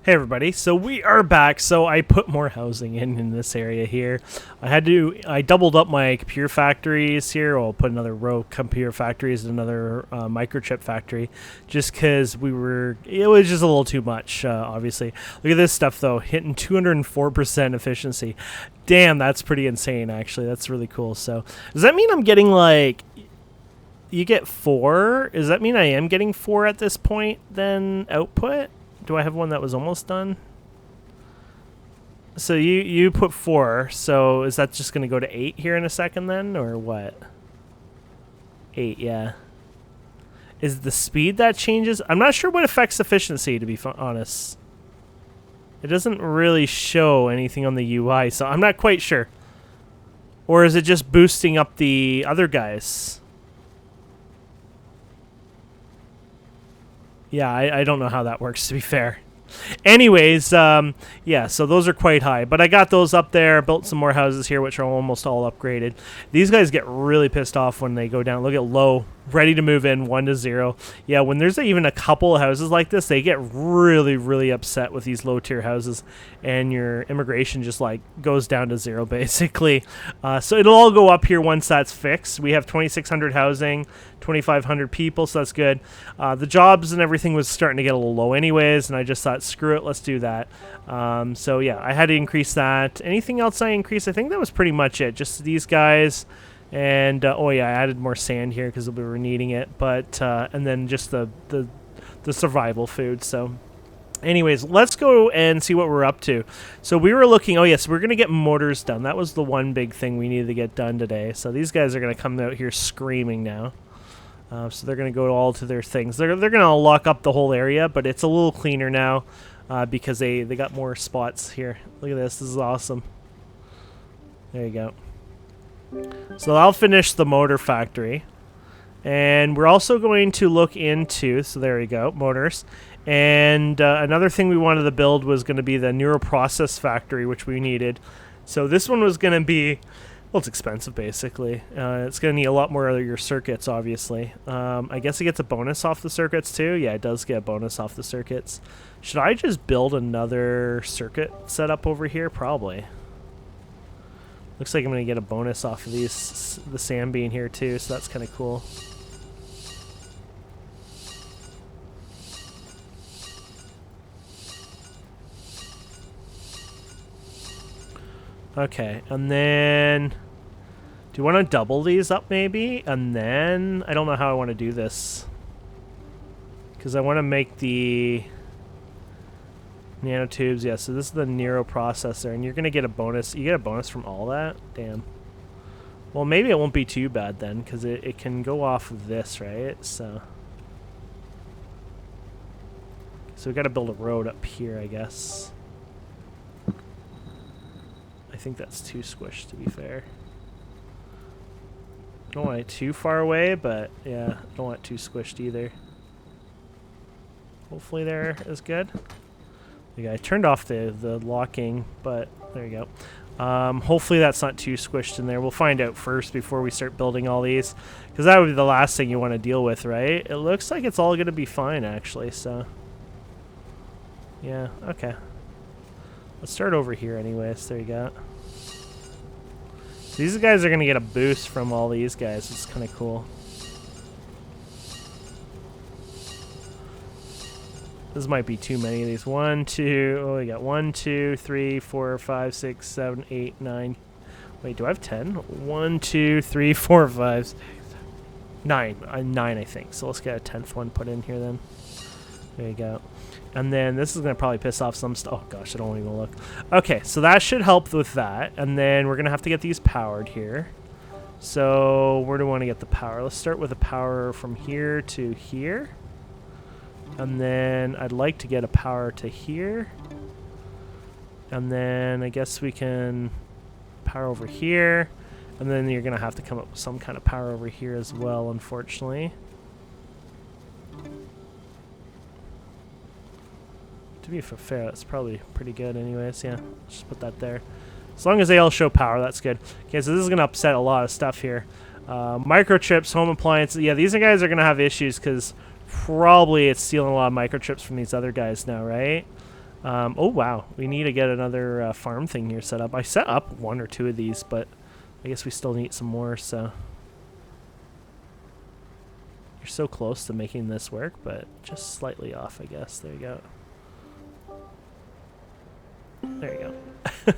Hey everybody, so we are back. So I put more housing in this area here. I doubled up my computer factories here. I'll put another row of computer factories and another microchip factory, just because it was just a little too much, obviously. Look at this stuff though, hitting 204% efficiency. Damn, that's pretty insane actually. That's really cool. So does that mean I'm getting like, you get 4? Does that mean I am getting 4 at this point then output? Do I have one that was almost done? So you put 4, so is that just going to go to 8 here in a second then, or what? 8, yeah. Is the speed that changes? I'm not sure what affects efficiency, to be honest. It doesn't really show anything on the UI, so I'm not quite sure. Or is it just boosting up the other guys? Yeah, I don't know how that works, to be fair. Anyways, yeah, so those are quite high. But I got those up there, built some more houses here, which are almost all upgraded. These guys get really pissed off when they go down. Look at low, ready to move in, 1 to 0. Yeah, when there's even a couple of houses like this, they get really, really upset with these low-tier houses, and your immigration just, like, goes down to 0, basically. So it'll all go up here once that's fixed. We have 2,600 housing, 2,500 people, so that's good. The jobs and everything was starting to get a little low anyways, and I just thought, screw it, let's do that. So yeah, I had to increase that. Anything else I increased? I think that was pretty much it. Just these guys, and oh yeah, I added more sand here because we were needing it. But and then just the survival food. So anyways, let's go and see what we're up to. So we were looking, oh yes, we're going to get motors done. That was the one big thing we needed to get done today. So these guys are going to come out here screaming now. So they're going to go all to their things. They're going to lock up the whole area, but it's a little cleaner now because they got more spots here. Look at this. This is awesome. There you go. So I'll finish the motor factory. And we're also going to look into, so there we go, motors. And another thing we wanted to build was going to be the neural process factory, which we needed. So this one was going to be... well, it's expensive, basically. It's going to need a lot more of your circuits, obviously. I guess it gets a bonus off the circuits, too. Yeah, it does get a bonus off the circuits. Should I just build another circuit setup over here? Probably. Looks like I'm going to get a bonus off of these, the sand being here, too, so that's kind of cool. Okay, and then... do you want to double these up, maybe? And then... I don't know how I want to do this. Because I want to make the... nanotubes. Yeah, so this is the Nero processor, and you're going to get a bonus. You get a bonus from all that? Damn. Well, maybe it won't be too bad then, because it can go off of this, right? So we got to build a road up here, I guess. I think that's too squished, to be fair. Don't want it too far away, but yeah, don't want it too squished either. Hopefully there is good. Yeah, I turned off the locking, but there you go. Hopefully that's not too squished in there. We'll find out first before we start building all these, because that would be the last thing you want to deal with, right? It looks like it's all going to be fine, actually, so... yeah, okay. Let's start over here anyways. There you go. These guys are going to get a boost from all these guys. It's kind of cool. This might be too many of these. 1, 2... oh, we got 1, 2, 3, 4, 5, 6, 7, 8, 9... wait, do I have 10? 1, 2, 3, 4, 5, 6, 9. 9, I think. So let's get a 10th one put in here then. There you go. And then this is going to probably piss off some stuff. Oh, gosh, I don't even look. Okay, so that should help with that. And then we're going to have to get these powered here. So where do we want to get the power? Let's start with the power from here to here. And then I'd like to get a power to here. And then I guess we can power over here. And then you're going to have to come up with some kind of power over here as well, unfortunately. To be fair, that's probably pretty good anyways. Yeah, just put that there. As long as they all show power, that's good. Okay, so this is going to upset a lot of stuff here. Microchips, home appliances. Yeah, these guys are going to have issues because probably it's stealing a lot of microchips from these other guys now, right? Oh, wow. We need to get another farm thing here set up. I set up 1 or 2 of these, but I guess we still need some more, so. You're so close to making this work, but just slightly off, I guess. There you go. There you go.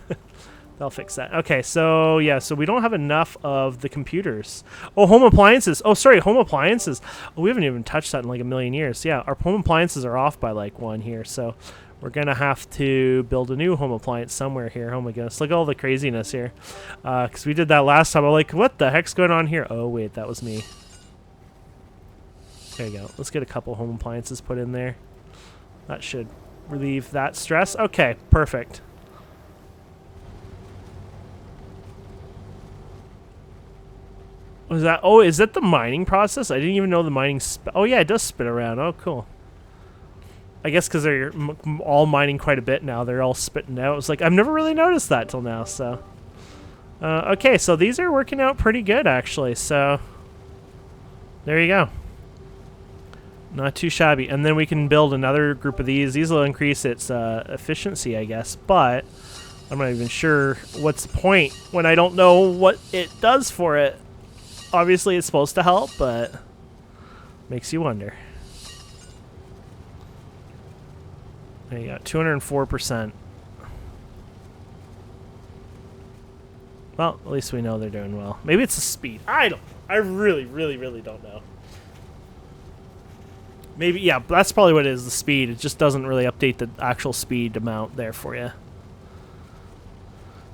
They'll fix that. Okay, so yeah, so we don't have enough of the computers. Oh, home appliances. Oh, sorry, home appliances. Oh, we haven't even touched that in like a million years. Yeah, our home appliances are off by like 1 here, so we're gonna have to build a new home appliance somewhere here. Oh my goodness, look at all the craziness here. Because we did that last time. I'm like, what the heck's going on here? Oh wait, that was me. There you go. Let's get a couple home appliances put in there. That should relieve that stress. Okay, perfect. Was that? Oh, is that the mining process? I didn't even know the mining. Oh yeah, it does spin around. Oh, cool. I guess because they're all mining quite a bit now, they're all spitting out. It's like I've never really noticed that till now. So, okay, so these are working out pretty good actually. So, there you go. Not too shabby. And then we can build another group of these. These will increase its efficiency, I guess. But I'm not even sure what's the point when I don't know what it does for it. Obviously, it's supposed to help, but makes you wonder. There you go, 204%. Well, at least we know they're doing well. Maybe it's the speed. I really, really, really don't know. Maybe, yeah, that's probably what it is, the speed. It just doesn't really update the actual speed amount there for you.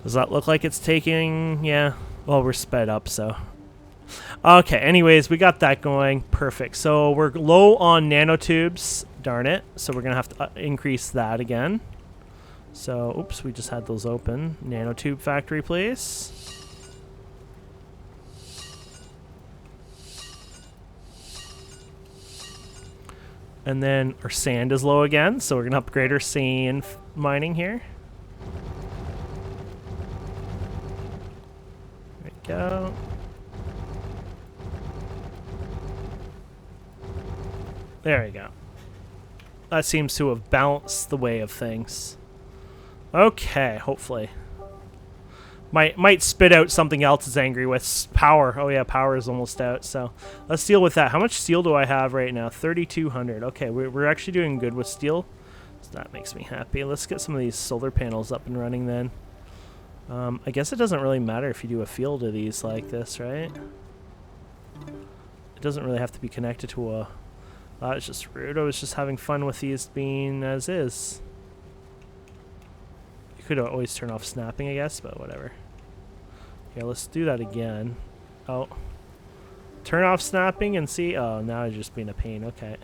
Does that look like it's taking, yeah. Well, we're sped up, so. Okay, anyways, we got that going. Perfect. So we're low on nanotubes. Darn it. So we're going to have to increase that again. So, oops, we just had those open. Nanotube factory, please. And then our sand is low again, so we're going to upgrade our sand mining here. There we go. There we go. That seems to have balanced the way of things. Okay, hopefully. Might spit out something else it's angry with. Power. Oh yeah, power is almost out, so let's deal with that. How much steel do I have right now? 3,200. Okay, we're actually doing good with steel. So that makes me happy. Let's get some of these solar panels up and running then. I guess it doesn't really matter if you do a field of these like this, right? It doesn't really have to be connected to a... That was just rude. I was just having fun with these being as is. You could always turn off snapping, I guess, but whatever. Okay, let's do that again. Oh. Turn off snapping and see. Oh, now it's just being a pain. Okay.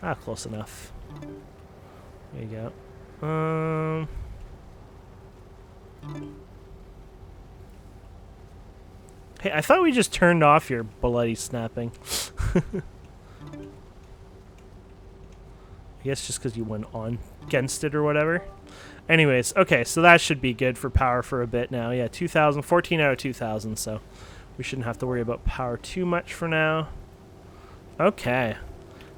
Ah, close enough. There you go. Hey, I thought we just turned off your bloody snapping. I guess just because you went on against it or whatever. Anyways, okay, so that should be good for power for a bit now. Yeah, 2,000, 14 out of 2,000, so we shouldn't have to worry about power too much for now. Okay.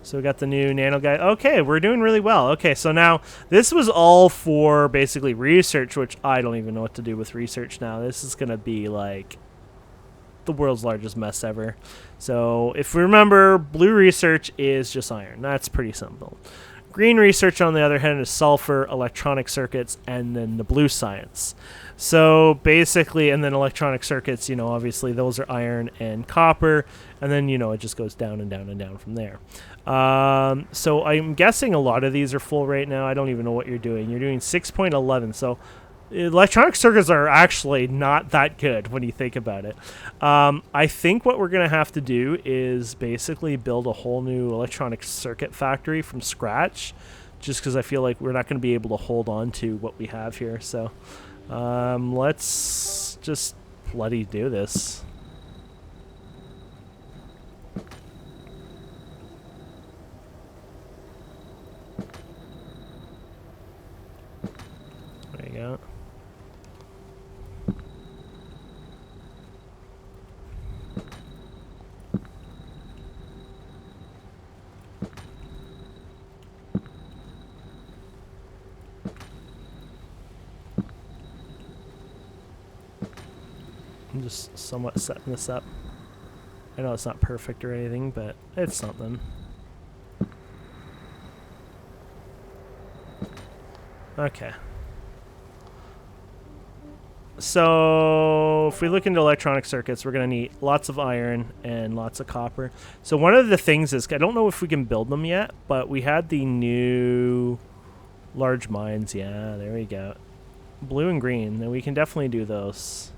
So we got the new nano guy. Okay, we're doing really well. Okay, so now this was all for basically research, which I don't even know what to do with research now. This is going to be like the world's largest mess ever. So if we remember, blue research is just iron. That's pretty simple. Green research, on the other hand, is sulfur, electronic circuits, and then the blue science. So basically, and then electronic circuits, you know, obviously those are iron and copper, and then, you know, it just goes down and down and down from there. So I'm guessing a lot of these are full right now. I don't even know what you're doing. You're doing 6.11, so electronic circuits are actually not that good when you think about it. I think what we're going to have to do is basically build a whole new electronic circuit factory from scratch, just because I feel like we're not going to be able to hold on to what we have here. So let's just bloody do this. There you go. I'm just somewhat setting this up. I know it's not perfect or anything, but it's something. Okay. So if we look into electronic circuits, we're going to need lots of iron and lots of copper. So one of the things is, I don't know if we can build them yet, but we had the new large mines. Yeah, there we go. Blue and green. Then we can definitely do those.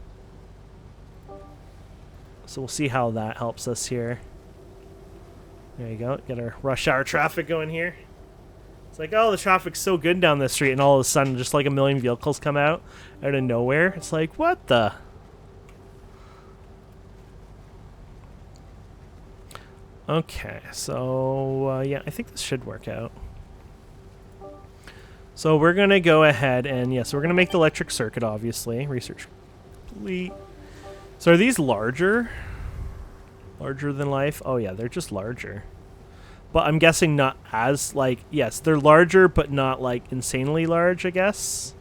So we'll see how that helps us here. There you go. Get our rush hour traffic going here. It's like, oh, the traffic's so good down this street, and all of a sudden just like a million vehicles come out of nowhere. It's like, what the? Okay, so yeah, I think this should work out. So we're going to go ahead and, yes, we're going to make the electric circuit, obviously. Research complete. So are these larger? Larger than life? Oh, yeah, they're just larger. But I'm guessing not as, like, yes, they're larger, but not, like, insanely large, I guess.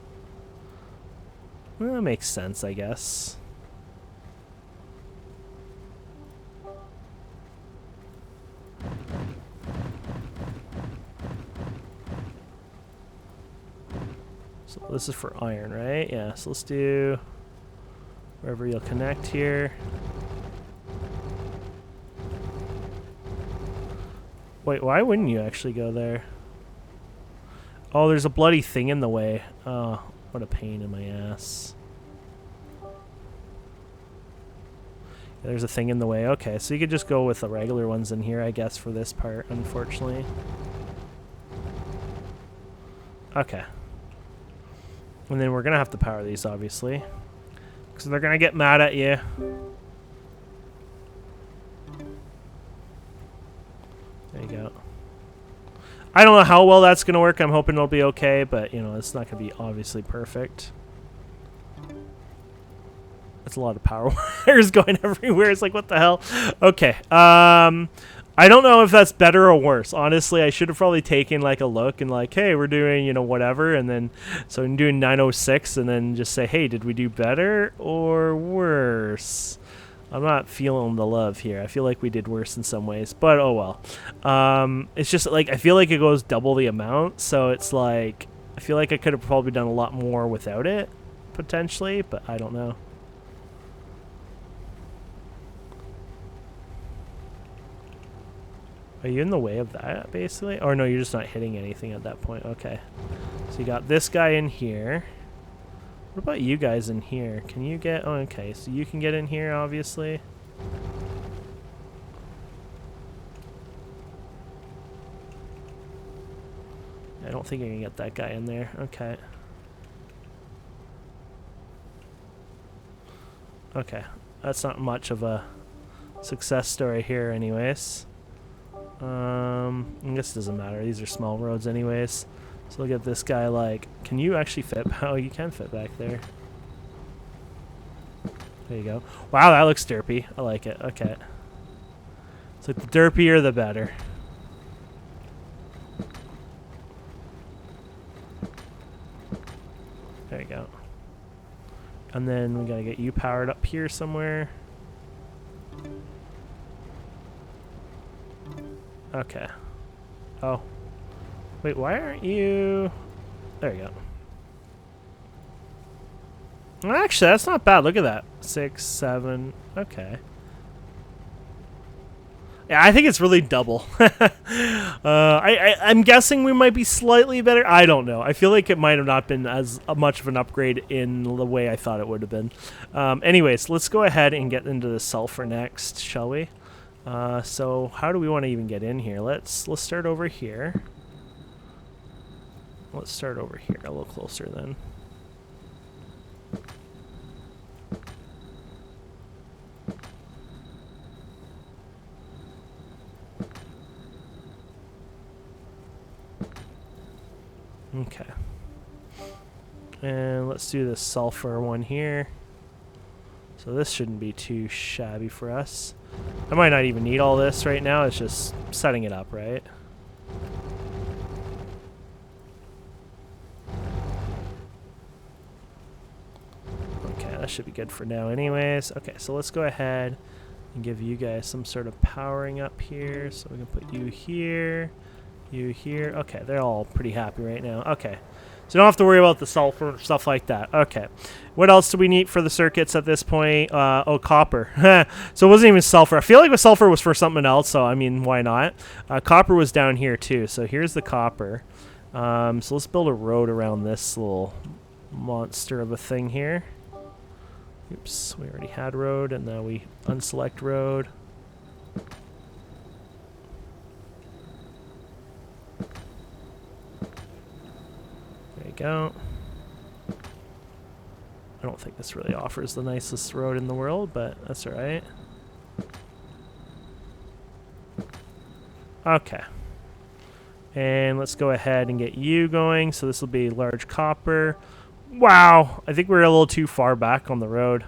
Well, that makes sense, I guess. So this is for iron, right? Yeah, so let's do wherever you'll connect here. Wait, why wouldn't you actually go there? Oh, there's a bloody thing in the way. Oh, what a pain in my ass. Yeah, there's a thing in the way. Okay, so you could just go with the regular ones in here, I guess, for this part, unfortunately. Okay. And then we're going to have to power these, obviously. Because they're going to get mad at you. There you go. I don't know how well that's going to work. I'm hoping it'll be okay, but, you know, it's not going to be obviously perfect. That's a lot of power wires going everywhere. It's like, what the hell? Okay. I don't know if that's better or worse. Honestly, I should have probably taken, like, a look and, like, hey, we're doing, you know, whatever. And then, so I'm doing 906 and then just say, hey, did we do better or worse? I'm not feeling the love here. I feel like we did worse in some ways, but oh well. It's just like I feel like it goes double the amount, so it's like I feel like I could have probably done a lot more without it, potentially, but I don't know. Are you in the way of that, basically? Or no, you're just not hitting anything at that point. Okay. So you got this guy in here. What about you guys in here? Can you get... Oh, okay, so you can get in here, obviously. I don't think I can get that guy in there. Okay. Okay. That's not much of a success story here anyways. I guess it doesn't matter. These are small roads anyways. So look at this guy, like, can you actually fit? Oh, you can fit back there. There you go. Wow, that looks derpy. I like it. Okay. It's like the derpier the better. There you go. And then we gotta get you powered up here somewhere. Okay. Oh. Wait, why aren't you... There you go. Actually, that's not bad. Look at that. 6, 7. Okay. Yeah, I think it's really double. I'm guessing we might be slightly better. I don't know. I feel like it might have not been as much of an upgrade in the way I thought it would have been. Anyways, let's go ahead and get into the sulfur next, shall we? So how do we want to even get in here? Let's start over here. Let's start over here, a little closer then. Okay. And let's do the sulfur one here. So this shouldn't be too shabby for us. I might not even need all this right now. It's just setting it up, right? that should be good for now anyways. Okay, so let's go ahead and give you guys some sort of powering up here. So we can put you here, you here. Okay, they're all pretty happy right now. Okay. So you don't have to worry about the sulfur and stuff like that. Okay. What else do we need for the circuits at this point? Oh, copper. So it wasn't even sulfur. I feel like the sulfur was for something else, so I mean, why not? Copper was down here too. So here's the copper. So let's build a road around this little monster of a thing here. Oops, we already had road, and now we unselect road. There you go. I don't think this really offers the nicest road in the world, but that's alright. Okay. And let's go ahead and get you going. So this will be large copper. Wow, I think we're a little too far back on the road.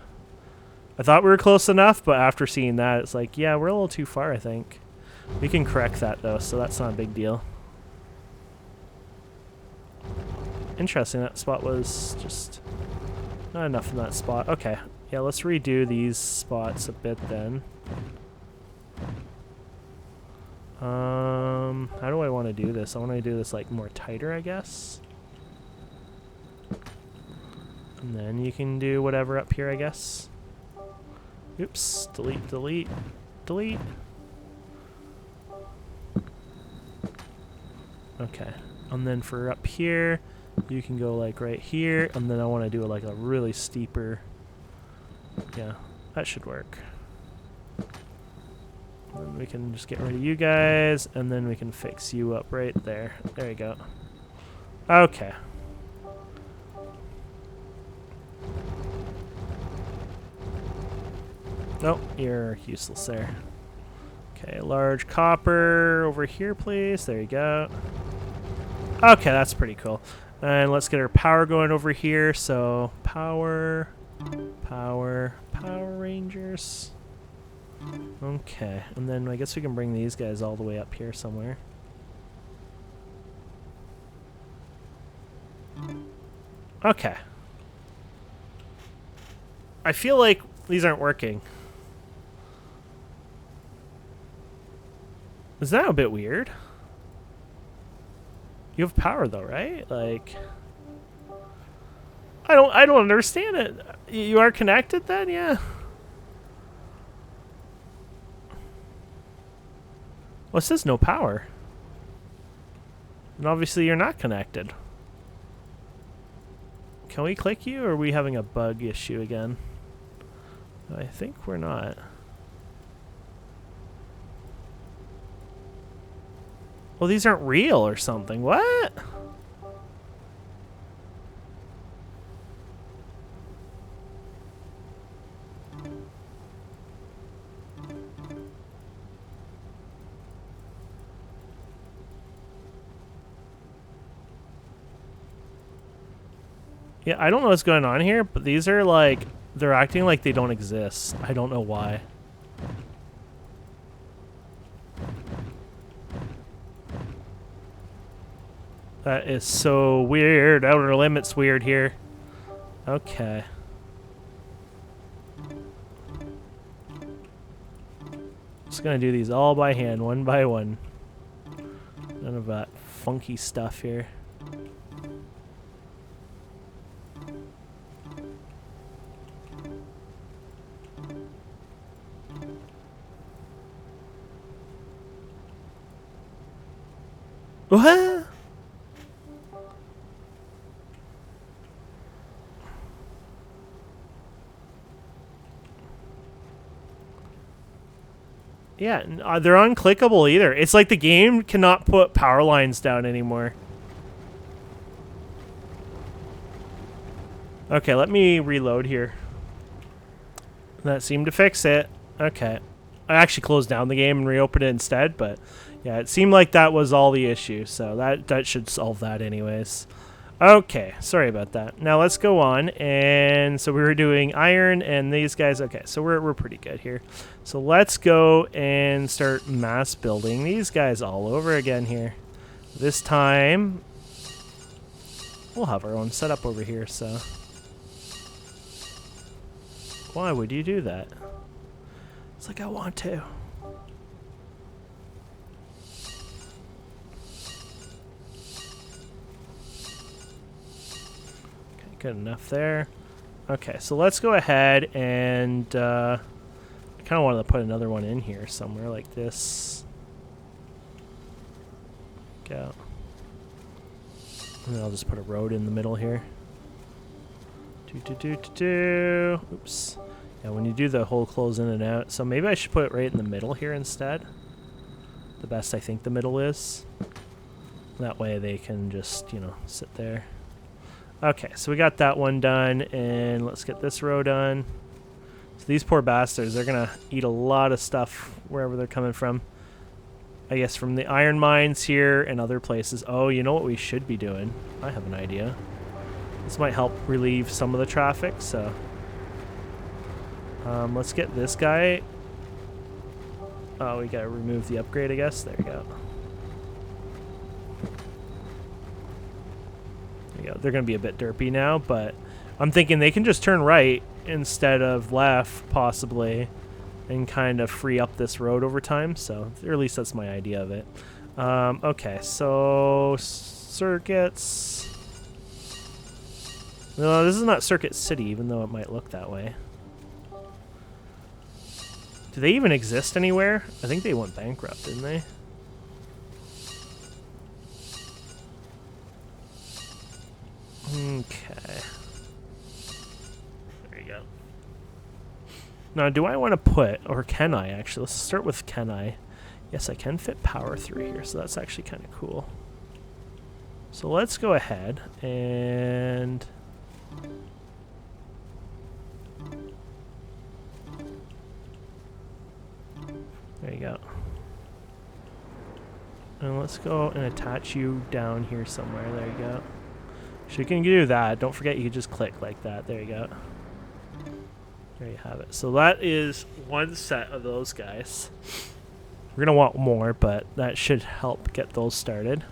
I thought we were close enough, but after seeing that, it's like, yeah, we're a little too far, I think. We can correct that, though, so that's not a big deal. Interesting, that spot was just not enough in that spot. Okay, yeah, let's redo these spots a bit then. How do I want to do this? I want to do this, like, more tighter, I guess. And then you can do whatever up here, I guess. Oops, delete, delete, delete. Okay, and then for up here, you can go like right here, and then I want to do like a really steeper, yeah, that should work. Then we can just get rid of you guys, and then we can fix you up right there. There you go. Okay. Nope, you're useless there. Okay, large copper over here, please. There you go. Okay, that's pretty cool. And let's get our power going over here. So, power, Power Rangers. Okay, and then I guess we can bring these guys all the way up here somewhere. Okay. I feel like these aren't working. Is that a bit weird? You have power though, right? Like, I don't understand it. You are connected then, yeah. Well, it says no power. And obviously you're not connected. Can we click you, or are we having a bug issue again? I think we're not. Well, these aren't real or something. What? Yeah, I don't know what's going on here, but these are like, they're acting like they don't exist. I don't know why. That is so weird. Outer Limits weird here. Okay. Just gonna do these all by hand, one by one. None of that funky stuff here. What? Yeah, they're unclickable either. It's like the game cannot put power lines down anymore. Okay, let me reload here. That seemed to fix it. Okay. I actually closed down the game and reopened it instead, but yeah, it seemed like that was all the issue, so that should solve that anyways. Okay, sorry about that. Now let's go on, and so we were doing iron and these guys. Okay, so we're pretty good here. So let's go and start mass building these guys all over again here. This time, we'll have our own setup over here, so. Why would you do that? It's like I want to. Okay, good enough there. Okay, so let's go ahead and I kind of wanted to put another one in here somewhere like this. Go. And then I'll just put a road in the middle here. Oops. Yeah, when you do the whole close in and out. So maybe I should put it right in the middle here instead. The best I think the middle is. That way they can just, you know, sit there. Okay, so we got that one done, and let's get this row done. So these poor bastards, they're going to eat a lot of stuff wherever they're coming from. I guess from the iron mines here and other places. Oh, you know what we should be doing? I have an idea. This might help relieve some of the traffic, so... let's get this guy. Oh, we gotta remove the upgrade, I guess. There we go. There you go. They're gonna be a bit derpy now, but I'm thinking they can just turn right instead of left, possibly, and kind of free up this road over time. So, or at least that's my idea of it. Okay, so circuits. No, this is not Circuit City, even though it might look that way. Do they even exist anywhere? I think they went bankrupt, didn't they? Okay. There you go. Now, do I want to put, or can I actually? Let's start with can I. Yes, I can fit power through here, so that's actually kind of cool. So let's go ahead and... There you go. And let's go and attach you down here somewhere. There you go. So you can do that. Don't forget you can just click like that. There you go. There you have it. So that is one set of those guys. We're going to want more, but that should help get those started.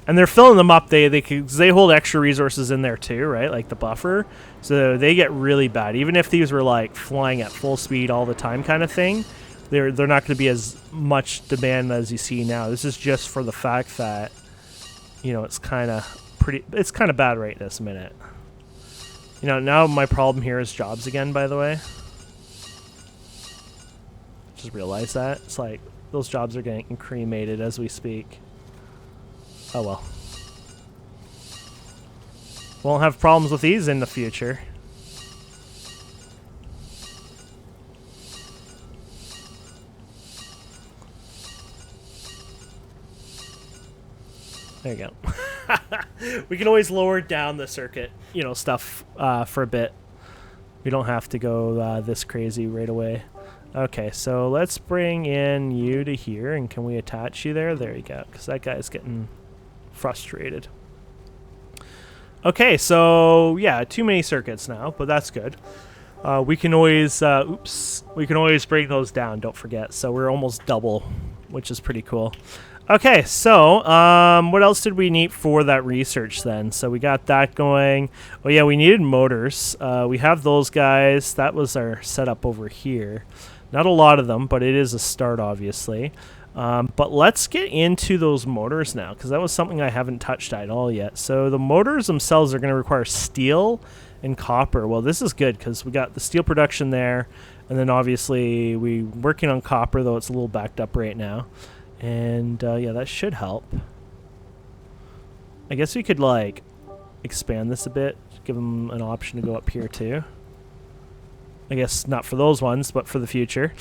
And they're filling them up. They hold extra resources in there too, right? Like the buffer. So they get really bad. Even if these were like flying at full speed all the time kind of thing, they're not going to be as much demand as you see now. This is just for the fact that, you know, it's kind of bad right this minute. You know, now my problem here is jobs again, by the way. Just realized that. It's like those jobs are getting cremated as we speak. Oh well. Won't have problems with these in the future. There you go. We can always lower down the circuit, you know, stuff for a bit. We don't have to go this crazy right away. Okay, so let's bring in you to here, and can we attach you there? There you go, because that guy's getting frustrated. Okay, so yeah, too many circuits now, but that's good. We can always, we can always bring those down, don't forget. So we're almost double, which is pretty cool. Okay, so what else did we need for that research then? So we got that going. Oh yeah, we needed motors. We have those guys. That was our setup over here. Not a lot of them, but it is a start, obviously. But let's get into those motors now, because that was something I haven't touched at all yet. So the motors themselves are going to require steel and copper. Well, this is good, because we got the steel production there, and then obviously we're working on copper, though it's a little backed up right now. And yeah, that should help. I guess we could like expand this a bit, give them an option to go up here too. I guess not for those ones, but for the future.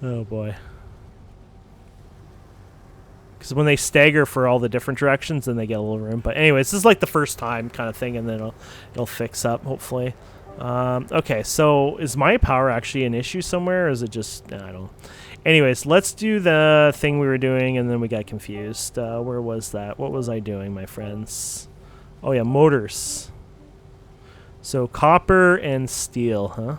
Oh boy. Because when they stagger for all the different directions, then they get a little room. But anyways, this is like the first time kind of thing, and then it'll fix up, hopefully. Okay, so is my power actually an issue somewhere, or is it just... I don't know. Anyways, let's do the thing we were doing, and then we got confused. Where was that? What was I doing, my friends? Oh, yeah, motors. So copper and steel, huh?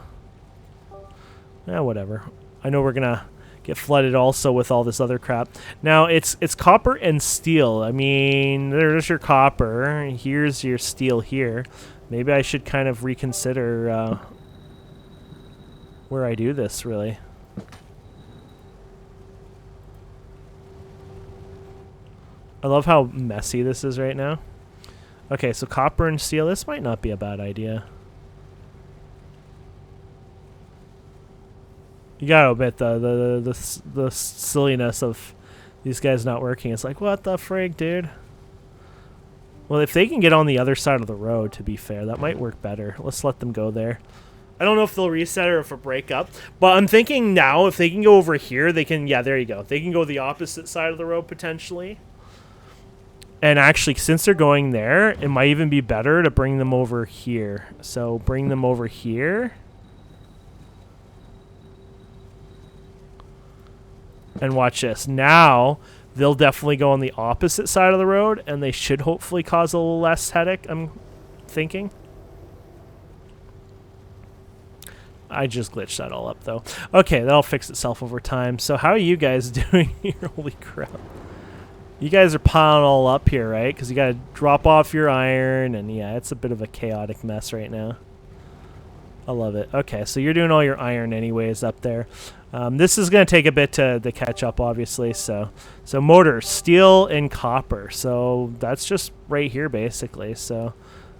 Yeah, whatever. I know we're going to get flooded also with all this other crap. Now, it's copper and steel. I mean, there's your copper. Here's your steel here. Maybe I should kind of reconsider where I do this, really. I love how messy this is right now. Okay, so copper and steel. This might not be a bad idea. You gotta admit the silliness of these guys not working. It's like, what the frig, dude? Well, if they can get on the other side of the road, to be fair, that might work better. Let's let them go there. I don't know if they'll reset or if it'll break up, but I'm thinking now if they can go over here, they can, yeah, there you go. They can go the opposite side of the road potentially. And actually, since they're going there, it might even be better to bring them over here. So bring them over here. And watch this. Now, they'll definitely go on the opposite side of the road, and they should hopefully cause a little less headache, I'm thinking. I just glitched that all up, though. Okay, that'll fix itself over time. So how are you guys doing here? Holy crap. You guys are piling all up here, right? Because you got to drop off your iron, and yeah, it's a bit of a chaotic mess right now. I love it. Okay, so you're doing all your iron anyways up there. This is going to take a bit to catch up, obviously. So motor, steel, and copper. So that's just right here, basically. So,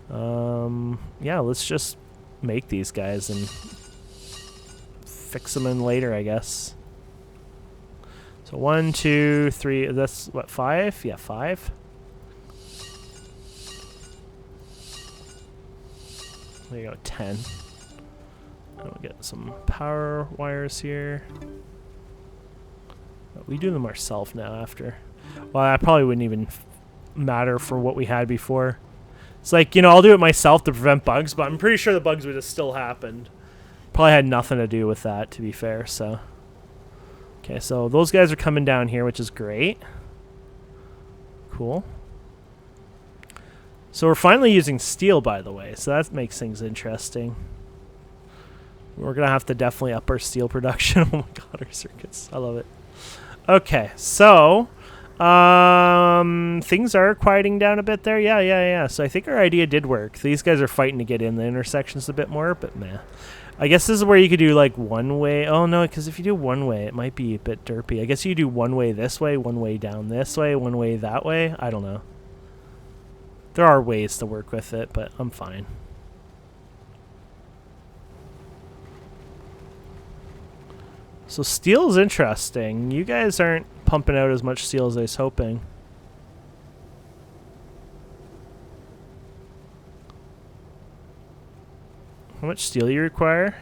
yeah, let's just make these guys and fix them in later, I guess. So 1, 2, 3. That's what, 5? Yeah, 5. There you go, 10. We'll get some power wires here. We do them ourselves now after. Well, that probably wouldn't even matter for what we had before. It's like, you know, I'll do it myself to prevent bugs, but I'm pretty sure the bugs would have still happened. Probably had nothing to do with that, to be fair, so. Okay, so those guys are coming down here, which is great. Cool. So we're finally using steel, by the way, so that makes things interesting. We're going to have to definitely up our steel production. Oh my god, our circuits. I love it. Okay, so things are quieting down a bit there. Yeah. So I think our idea did work. These guys are fighting to get in the intersections a bit more, but meh. I guess this is where you could do like one way. Oh no, because if you do one way, it might be a bit derpy. I guess you do one way this way, one way down this way, one way that way. I don't know. There are ways to work with it, but I'm fine. So steel is interesting. You guys aren't pumping out as much steel as I was hoping. How much steel you require?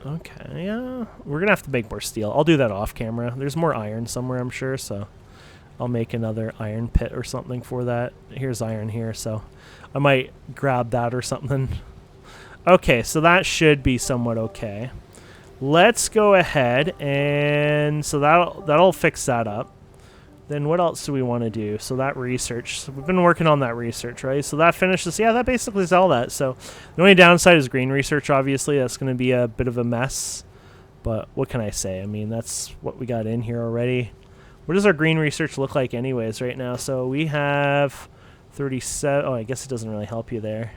Okay, yeah. We're going to have to make more steel. I'll do that off camera. There's more iron somewhere, I'm sure, so I'll make another iron pit or something for that. Here's iron here, so I might grab that or something. Okay, so that should be somewhat okay. Let's go ahead and so that'll fix that up. Then what else do we want to do? So that research. So we've been working on that research, right? So that finishes. Yeah, that basically is all that. So the only downside is green research, obviously. That's going to be a bit of a mess. But what can I say? I mean, that's what we got in here already. What does our green research look like anyways right now? So we have 37. Oh, I guess it doesn't really help you there.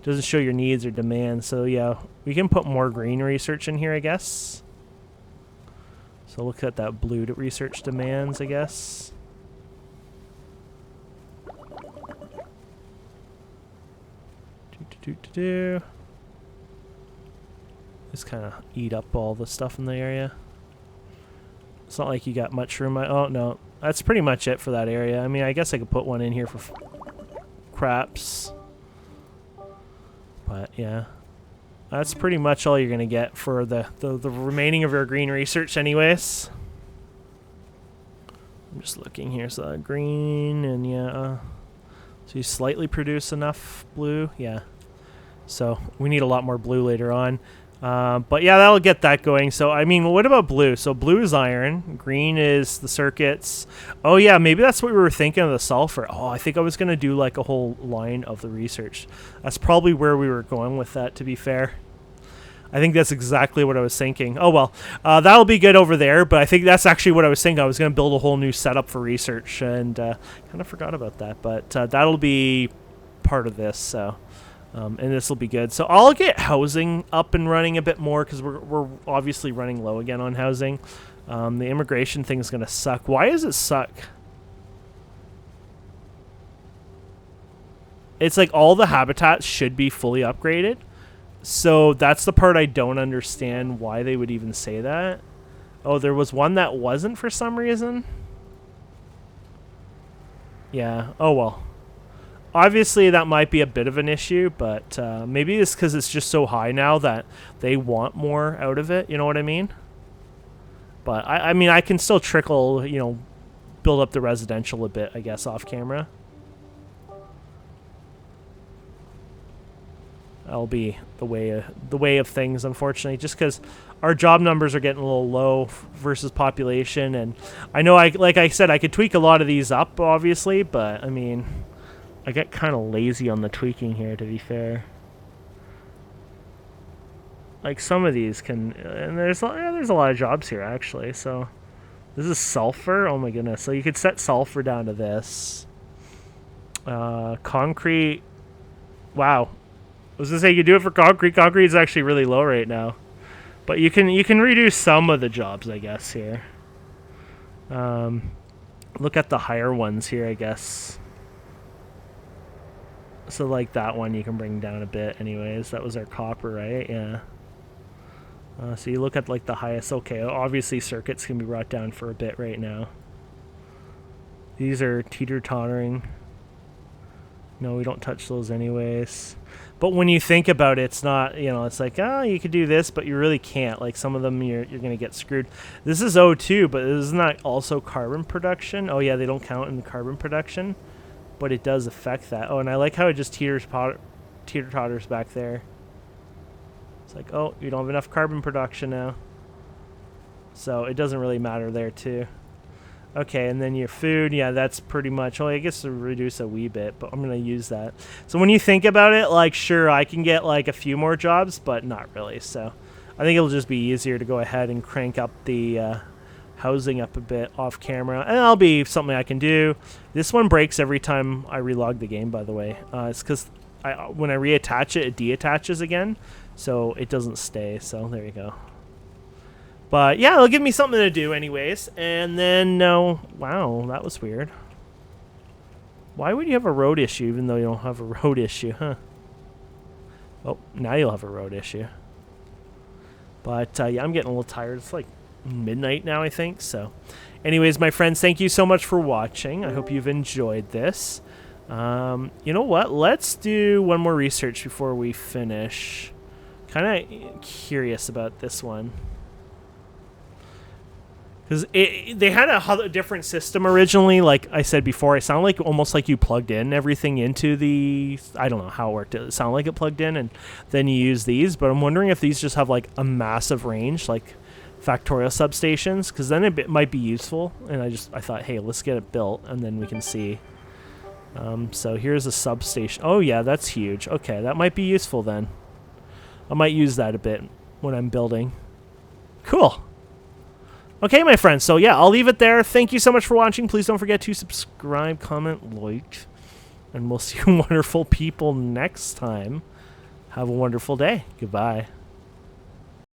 Doesn't show your needs or demands, so yeah, we can put more green research in here, I guess. So look at that blue research demands, I guess. Just kind of eat up all the stuff in the area. It's not like you got much room. Oh no, that's pretty much it for that area. I mean, I guess I could put one in here for craps. But yeah, that's pretty much all you're going to get for the remaining of your green research anyways. I'm just looking here. So green and yeah. So you slightly produce enough blue. Yeah. So we need a lot more blue later on. But yeah, that'll get that going. So, I mean, what about blue? So blue is iron. Green is the circuits. Oh, yeah, maybe that's what we were thinking of the sulfur. Oh, I think I was going to do like a whole line of the research. That's probably where we were going with that, to be fair. I think that's exactly what I was thinking. Oh, well, that'll be good over there, but I think that's actually what I was thinking. I was going to build a whole new setup for research, and kind of forgot about that, but that'll be part of this, so... and this will be good. So I'll get housing up and running a bit more because we're obviously running low again on housing. The immigration thing is going to suck. Why does it suck? It's like all the habitats should be fully upgraded. So that's the part I don't understand why they would even say that. Oh, there was one that wasn't for some reason? Yeah. Oh, well. Obviously, that might be a bit of an issue, but maybe it's because it's just so high now that they want more out of it. You know what I mean? But, I mean, I can still trickle, you know, build up the residential a bit, I guess, off camera. That'll be the way of things, unfortunately, just because our job numbers are getting a little low versus population. And I know, like I said, I could tweak a lot of these up, obviously, but, I mean... I get kind of lazy on the tweaking here, to be fair. Like some of these can, and there's a lot of jobs here actually. So this is sulfur. Oh my goodness! So you could set sulfur down to this. Concrete. Wow. I was gonna say you could do it for concrete. Concrete is actually really low right now, but you can reduce some of the jobs, I guess here. Look at the higher ones here, I guess. So like that one you can bring down a bit anyways. That was our copper, right? Yeah. So you look at like the highest. Okay, obviously circuits can be brought down for a bit right now. These are teeter-tottering. No, we don't touch those anyways. But when you think about it, it's not, you know, it's like, oh, you could do this, but you really can't. Like some of them you're going to get screwed. This is O2, but isn't that also carbon production? Oh yeah, they don't count in the carbon production. But it does affect that. Oh, and I like how it just teeter-totters back there. It's like, oh, you don't have enough carbon production now. So it doesn't really matter there, too. Okay, and then your food, yeah, that's pretty much... Oh, I guess to reduce a wee bit, but I'm going to use that. So when you think about it, like, sure, I can get, like, a few more jobs, but not really. So I think it'll just be easier to go ahead and crank up the... housing up a bit off camera, and that'll be something I can do. This one breaks every time I relog the game, by the way. It's because when I reattach it, it deattaches again, so it doesn't stay. So there you go. But yeah, it'll give me something to do anyways. And then no, wow, that was weird. Why would you have a road issue even though you don't have a road issue, huh? Oh, now you'll have a road issue. But yeah, I'm getting a little tired. It's like midnight now, I think. So anyways, my friends, thank you so much for watching. I hope you've enjoyed this. You know what, let's do one more research before we finish. Kind of curious about this one because they had a different system originally. Like I said before, it sounded like almost like you plugged in everything into the, I don't know how it worked. It sounded like it plugged in and then you use these, but I'm wondering if these just have like a massive range, like factorial substations, because then it might be useful. And I thought, hey, let's get it built and then we can see. So here's a substation. Oh yeah, that's huge. Okay, that might be useful then. I might use that a bit when I'm building. Cool. Okay, my friends. So yeah, I'll leave it there. Thank you so much for watching. Please don't forget to subscribe, comment, like, and we'll see you wonderful people next time. Have a wonderful day. Goodbye.